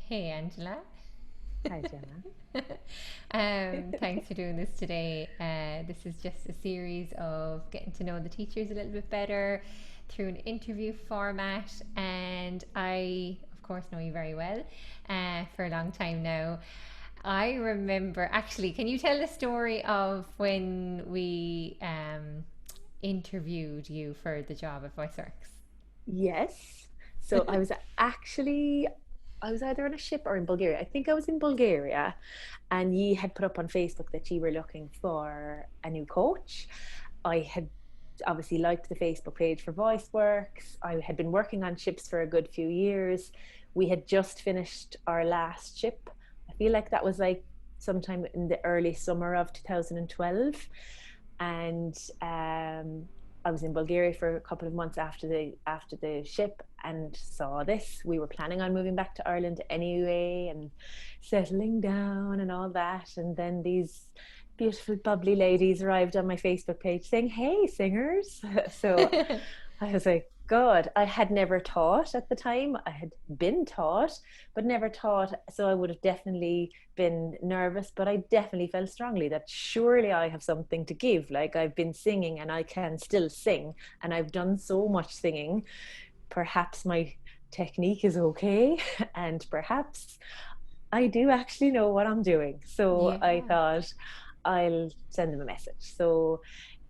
Hey, Angela. Hi, Jenna. Thanks for doing this today. This is just a series of getting to know the teachers a little bit better through an interview format. And I, of course, know you very well for a long time now. I remember, actually, can you tell the story of when we interviewed you for the job at VoiceWorks? Yes. So actually, I was either on a ship or in Bulgaria. I think I was in Bulgaria, and ye had put up on Facebook that ye were looking for a new coach. I had obviously liked the Facebook page for VoiceWorks. I had been working on ships for a good few years. We had just finished our last ship. I feel like that was like sometime in the early summer of 2012. And I was in Bulgaria for a couple of months after the ship and saw this. We were planning on moving back to Ireland anyway and settling down and all that. And then these beautiful, bubbly ladies arrived on my Facebook page saying, "Hey, singers!" So I was like, God, I had never taught at the time. I had been taught, but never taught. So I would have definitely been nervous, but I definitely felt strongly that surely I have something to give. Like I've been singing and I can still sing, and I've done so much singing. Perhaps my technique is okay, and perhaps I do actually know what I'm doing. So I Yeah. thought I'll send them a message. So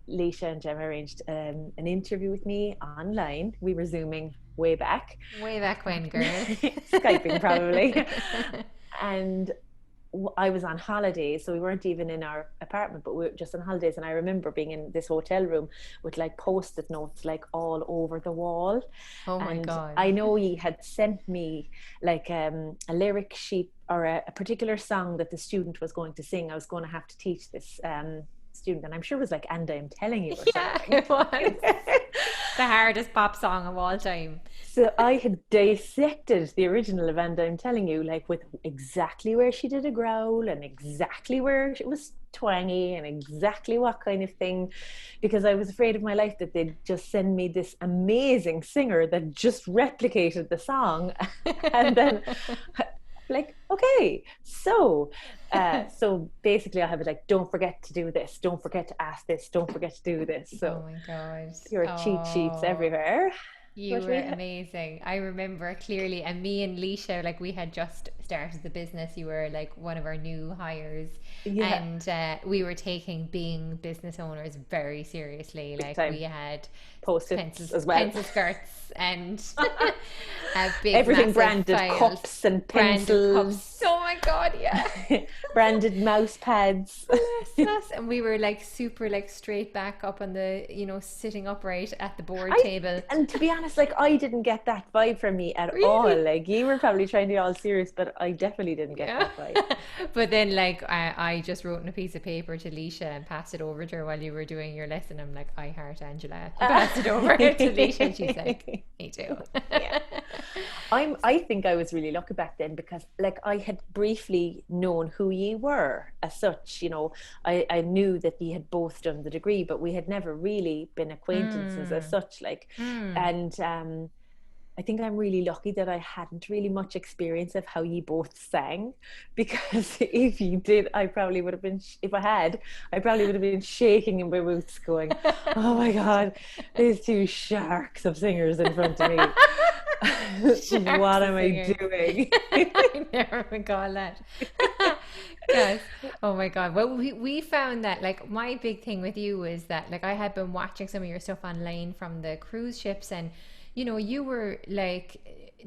Leisha and Gemma arranged an interview with me online. We were Zooming way back, Way back when, girl. Skyping probably. And I was on holidays, so we weren't even in our apartment, but we were just on holidays. And I remember being in this hotel room with like post-it notes like all over the wall. Oh my And God. I know he had sent me like a lyric sheet or a particular song that the student was going to sing. I was going to have to teach this student, and I'm sure it was like "And I'm Telling You" or Yeah, something. it was the hardest pop song of all time. So I had dissected the original of "And I'm Telling You," like with exactly where she did a growl and exactly where it was twangy and exactly what kind of thing, because I was afraid of my life that they'd just send me this amazing singer that just replicated the song. And then like, okay, so basically I have it like, don't forget to do this, don't forget to ask this, don't forget to do this. Oh So my God. there are cheat sheets Oh, everywhere. you But were we amazing. I remember clearly, and me and Leisha, like we had just started the business. You were like one of our new hires, yeah, and we were taking being business owners very seriously. big Like time. we had Post-its as well. pencil skirts and big Everything massive branded, files, cups and branded pencils, cups. Oh my God, yeah. branded mouse pads. Bless us. And we were like super like straight back up on the, sitting upright at the board I table. and to be honest, like I didn't get that vibe from me at all. Really? Like you were probably trying to be all serious, but I definitely didn't get Yeah. that vibe. But then like I just wrote on a piece of paper to Leisha and passed it over to her while you were doing your lesson. I'm like, I heart Angela. You passed it over to Leisha and she's like, me too. Yeah. I think I was really lucky back then because like I had briefly known who ye were as such, I knew that ye had both done the degree, but we had never really been acquaintances as Mm. such, like, Mm. and I think I'm really lucky that I hadn't really much experience of how ye both sang, because if you did, I probably would have been, if I had, I probably would have been shaking in my boots going, oh my God, there's two sharks of singers in front of me. Sharks What are am I singing. doing? I never recall that. Yes. Oh my God. Well, we found that like my big thing with you is that like I had been watching some of your stuff online from the cruise ships, and you were like,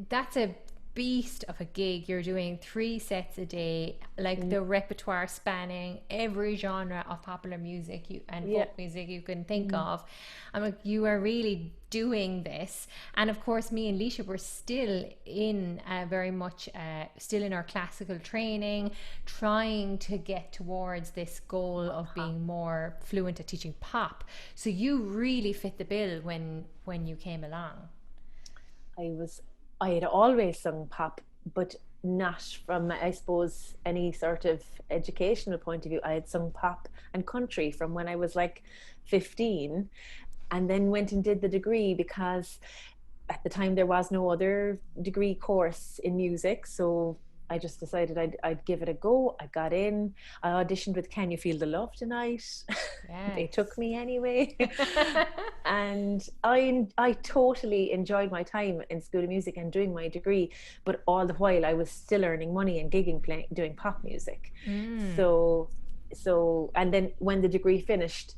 that's a beast of a gig. You're doing 3 sets a day, like the repertoire spanning every genre of popular music and Yeah. folk music you can think Mm. of. I'm like, you are really doing this. And of course, me and Leisha were still in very much still in our classical training, trying to get towards this goal of Uh-huh. being more fluent at teaching pop. So you really fit the bill when you came along. I was, I had always sung pop, but not from, I suppose, any sort of educational point of view. I had sung pop and country from when I was like 15, and then went and did the degree because at the time there was no other degree course in music. So I just decided I'd give it a go. I got in. I auditioned with Can You Feel the Love Tonight? They took Yes. me anyway. And I totally enjoyed my time in School of Music and doing my degree, but all the while I was still earning money and gigging, playing, doing pop music. Mm. So and then when the degree finished,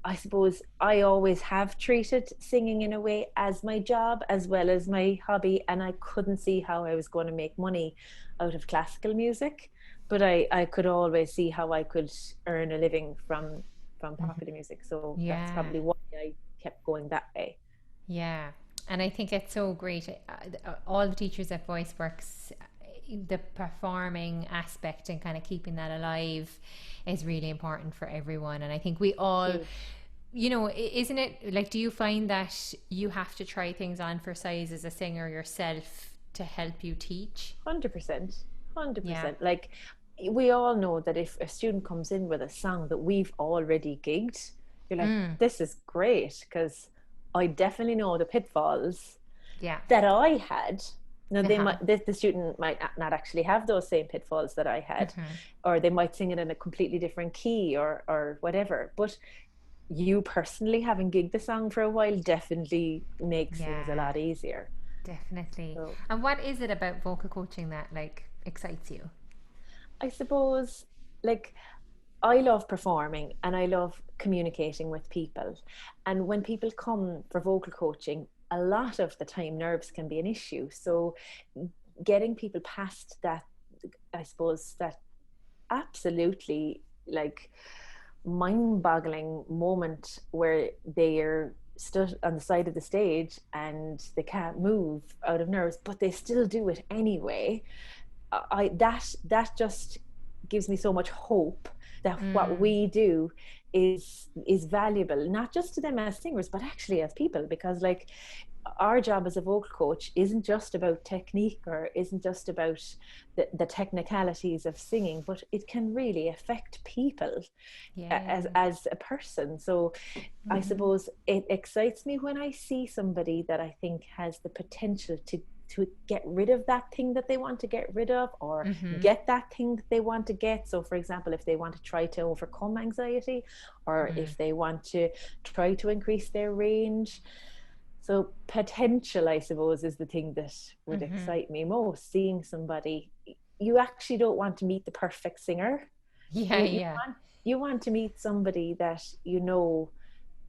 I suppose I always have treated singing in a way as my job as well as my hobby, and I couldn't see how I was going to make money out of classical music, but I could always see how I could earn a living from Mhm. popular music. So that's Yeah. probably why I kept going that way. Yeah, and I think it's so great. All the teachers at VoiceWorks, the performing aspect and kind of keeping that alive is really important for everyone. And I think we all, Huge. isn't it like, do you find that you have to try things on for size as a singer yourself to help you teach? 100%. Yeah. 100%. Like, we all know that if a student comes in with a song that we've already gigged, you're like, Mm, this is great, because I definitely know the pitfalls yeah. that I had. Now, Uh-huh. the student might not actually have those same pitfalls that I had, Hmm. or they might sing it in a completely different key, or whatever. But you personally having gigged the song for a while definitely makes things a Yeah, lot easier. definitely. So And what is it about vocal coaching that like excites you? I suppose, like, I love performing and I love communicating with people. And when people come for vocal coaching, a lot of the time nerves can be an issue. So getting people past that, I suppose, that absolutely, like, mind-boggling moment where they're stood on the side of the stage and they can't move out of nerves, but they still do it anyway. That just gives me so much hope that what Mm, we do is valuable, not just to them as singers but actually as people, because, like, our job as a vocal coach isn't just about technique or isn't just about the technicalities of singing, but it can really affect people yeah. as a person. So I Hmm. suppose it excites me when I see somebody that I think has the potential to get rid of that thing that they want to get rid of, or Hmm. get that thing that they want to get. So for example, if they want to try to overcome anxiety, or Mm. if they want to try to increase their range. So potential, I suppose, is the thing that would Hmm. excite me most. Seeing somebody, you actually don't want to meet the perfect singer. Yeah, you yeah. want you want to meet somebody that you know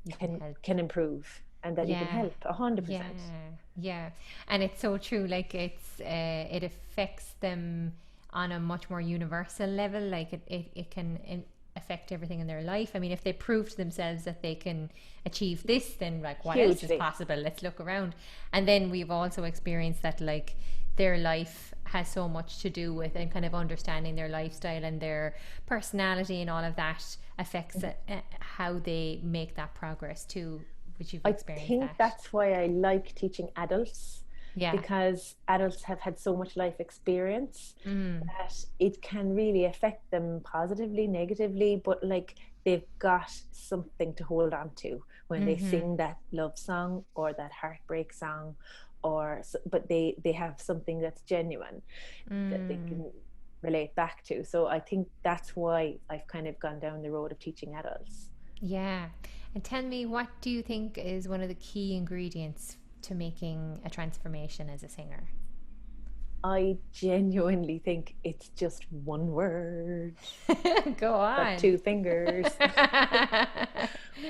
You can can help. can improve and that you can Yeah, help 100%. yeah, yeah. And it's so true. Like it affects them on a much more universal level. Like it can affect everything in their life. I mean, if they prove to themselves that they can achieve this, then like what else is Hugely. possible? Let's look around. And then we've also experienced that like their life has so much to do with and kind of understanding their lifestyle and their personality and all of that affects how they make that progress too, which you've I experienced think that. that's why I like teaching adults, Yeah. because adults have had so much life experience Mm. that it can really affect them positively, negatively, but like they've got something to hold on to when they Mm-hmm. sing that love song or that heartbreak song, but they have something that's genuine that they Mm. can relate back to. So I think that's why I've kind of gone down the road of teaching adults. Yeah. And tell me, what do you think is one of the key ingredients to making a transformation as a singer? I genuinely think it's just one word. Go Got on. two fingers.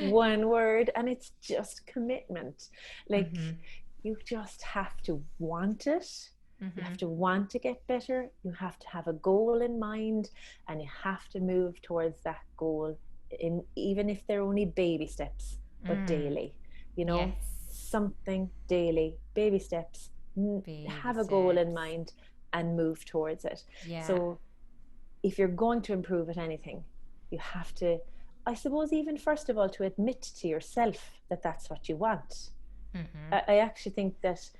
One word, and it's just commitment. Like, Mm-hmm. you just have to want it. You Mm-hmm. have to want to get better. You have to have a goal in mind, and you have to move towards that goal, in even if they're only baby steps, but Mm. daily. You know, Yes. something daily, baby steps. Baby Have a goal in steps. mind and move towards it. Yeah. So if you're going to improve at anything, you have to, I suppose, even first of all, to admit to yourself that that's what you want. Mm-hmm. I actually think that,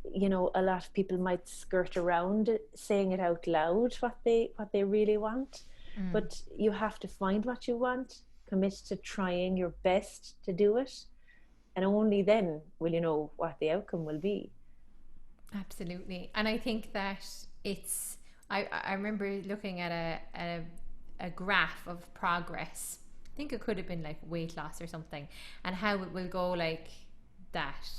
a lot of people might skirt around saying it out loud what they really want, Mm. but you have to find what you want, commit to trying your best to do it, and only then will you know what the outcome will be. Absolutely. And I think that it's, I remember looking at a graph of progress. I think it could have been like weight loss or something, and how it will go like that.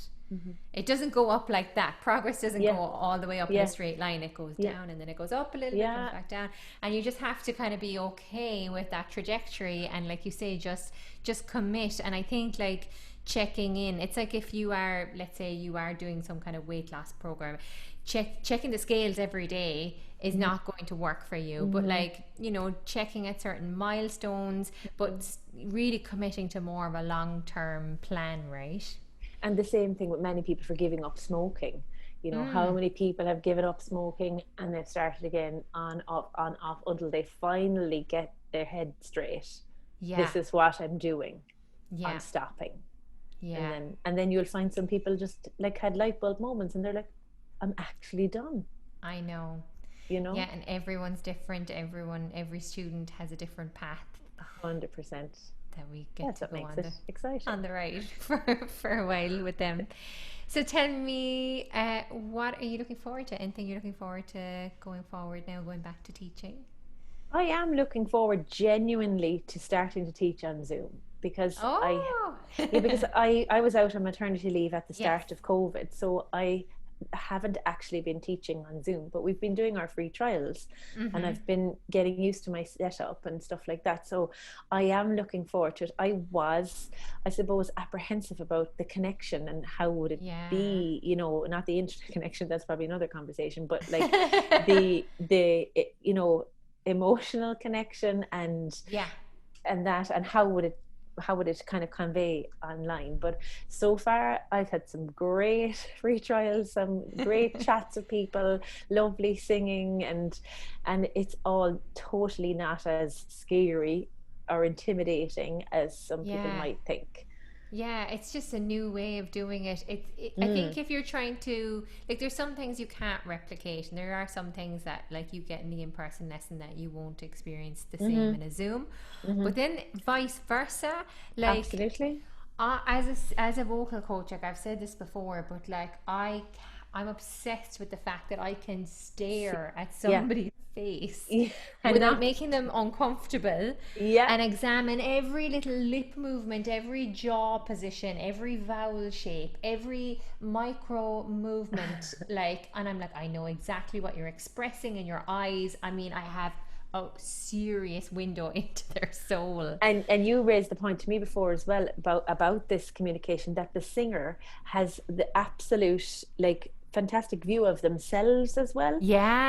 It doesn't go up like that. Progress doesn't go Yeah, all the way up in a yeah, straight line. It goes yeah, down and then it goes up a little bit, comes yeah. back down. And you just have to kind of be okay with that trajectory, and like you say, just commit. And I think like checking in, it's like if you are, let's say you are doing some kind of weight loss program, checking the scales every day is Mhm, not going to work for you. But mhm. like, checking at certain milestones, but really committing to more of a long-term plan, right? And the same thing with many people for giving up smoking. You know, how Mm, many people have given up smoking and they've started again on, off until they finally get their head straight. yeah, This is what I'm doing. I'm yeah, stopping. And yeah. then you'll find some people just like had light bulb moments and they're like, I'm actually done, I know. you know? Yeah, and everyone's different. Every student has a different path 100%. that we get That's to what go makes on it the exciting. ride for a while with them. So tell me, what are you looking forward to? Anything you're looking forward to going forward now, going back to teaching? I am looking forward genuinely to starting to teach on Zoom because Oh, yeah, because I was out on maternity leave at the yes. start of COVID, so I haven't actually been teaching on Zoom, but we've been doing our free trials and Mm-hmm. I've been getting used to my setup and stuff like that. So I am looking forward to it. I was, I suppose, apprehensive about the connection and how would it Yeah. be, not the internet connection, that's probably another conversation, but like the emotional connection Yeah. and that and how would it kind of convey online. But so far I've had some great free trials, some great chats with people, lovely singing, and it's all totally not as scary or intimidating as some people Yeah. might think. Yeah, it's just a new way of doing it. I think Mm, if you're trying to, like, there's some things you can't replicate, and there are some things that, like, you get in the in-person lesson that you won't experience the same mm-hmm, in a Zoom. mm-hmm. But then vice versa, like, Absolutely. as a vocal coach, like I've said this before, but like I'm obsessed with the fact that I can stare at Yeah. somebody's face Yeah. And without not, making them uncomfortable, yeah. and examine every little lip movement, every jaw position, every vowel shape, every micro movement, like, and I'm like, I know exactly what you're expressing in your eyes. I mean, I have a serious window into their soul. And you raised the point to me before as well about this communication, that the singer has the absolute like fantastic view of themselves as well,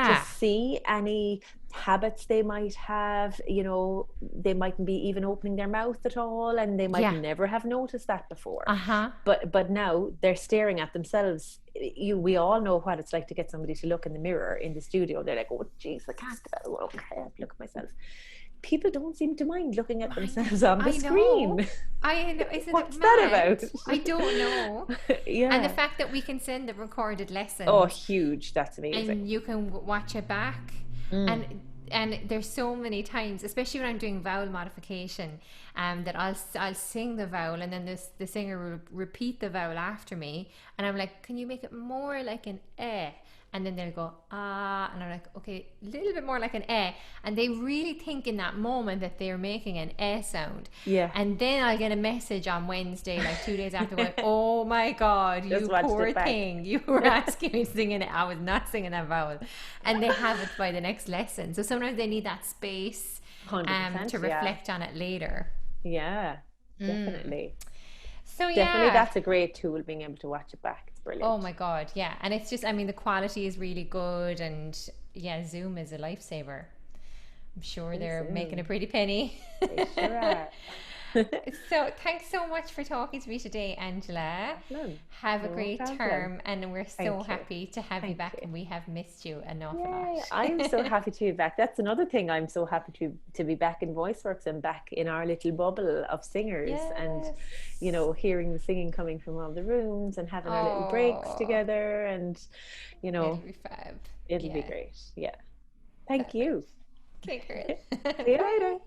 to Yeah. see any habits they might have. They mightn't be even opening their mouth at all and they might Yeah. never have noticed that before, Uh-huh. but now they're staring at themselves. We all know what it's like to get somebody to look in the mirror in the studio. They're like, oh geez, I can't, oh, I have to look at myself. People don't seem to mind looking at themselves on the I know. screen. I know. Isn't it What's that mad? about? I don't know. And the Yeah. fact that we can send the recorded Oh, lessons huge. That's amazing. and you can watch it back, Mm. and there's so many times, especially when I'm doing vowel modification, that I'll sing the vowel, and then the singer will repeat the vowel after me, and I'm like, can you make it more like an eh? And then they'll go ah, and I'm like, okay, a little bit more like an eh, and they really think in that moment that they're making an eh sound. Yeah. And then I'll get a message on Wednesday, like 2 days after, going, oh my God, Just you watched poor it back. thing. You were asking me to sing it. I was not singing that vowel. And they have it by the next lesson. So sometimes they need that space, 100%. to Yeah. reflect on it later. Yeah. Mm. Definitely. So, Definitely. yeah. That's a great tool, being able to watch it back. It's Oh brilliant. my God. Yeah. And it's just, I mean, the quality is really good. And yeah, Zoom is a lifesaver. I'm sure Too they're making a soon. pretty penny. They sure are. So, thanks so much for talking to me today, Angela. None. Have a No great problem. term, and we're so Thank you. happy to have you Thank back, you. and we have missed you an awful Yay, lot. I'm so happy to be back. That's another thing. I'm so happy to be back in VoiceWorks and back in our little bubble of singers, and Yes. hearing the singing coming from all the rooms and having our little breaks Oh, together, and you it'll know be fab. it'll be Yeah, great. Yeah. Thank perfect. you. Okay, girl. See you Bye. later.